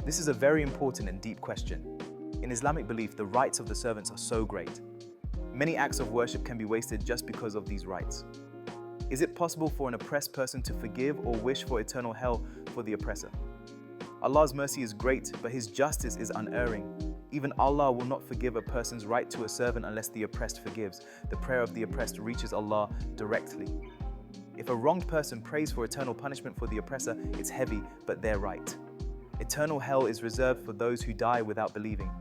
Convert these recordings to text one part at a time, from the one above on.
This is a very important and deep question. In Islamic belief, the rights of the servants are so great. Many acts of worship can be wasted just because of these rights. Is it possible for an oppressed person to forgive or wish for eternal hell for the oppressor? Allah's mercy is great, but His justice is unerring. Even Allah will not forgive a person's right to a servant unless the oppressed forgives. The prayer of the oppressed reaches Allah directly. If a wronged person prays for eternal punishment for the oppressor, it's heavy, but they're right. Eternal hell is reserved for those who die without believing.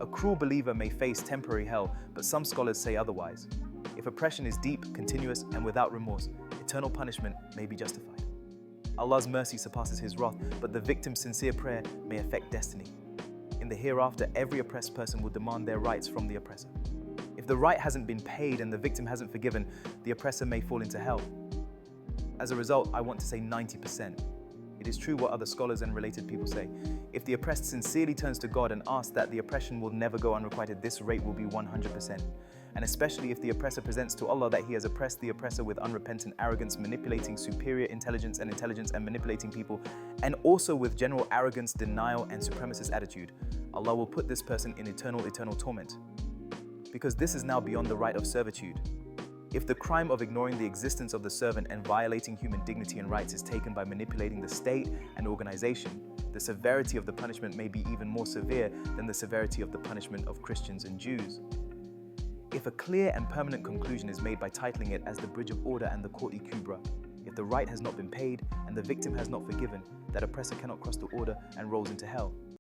A cruel believer may face temporary hell, but some scholars say otherwise. If oppression is deep, continuous, and without remorse, eternal punishment may be justified. Allah's mercy surpasses His wrath, but the victim's sincere prayer may affect destiny. In the hereafter, every oppressed person will demand their rights from the oppressor. If the right hasn't been paid and the victim hasn't forgiven, the oppressor may fall into hell. As a result, I want to say 90%. It is true what other scholars and related people say. If the oppressed sincerely turns to God and asks that the oppression will never go unrequited, this rate will be 100%. And especially if the oppressor presents to Allah that he has oppressed the oppressor with unrepentant arrogance, manipulating superior intelligence and manipulating people, and also with general arrogance, denial, and supremacist attitude, Allah will put this person in eternal torment. Because this is now beyond the right of servitude. If the crime of ignoring the existence of the servant and violating human dignity and rights is taken by manipulating the state and organization, the severity of the punishment may be even more severe than the severity of the punishment of Christians and Jews. If a clear and permanent conclusion is made by titling it as the Bridge of Order and the Court-i Kubra, if the right has not been paid and the victim has not forgiven, that oppressor cannot cross the order and rolls into hell.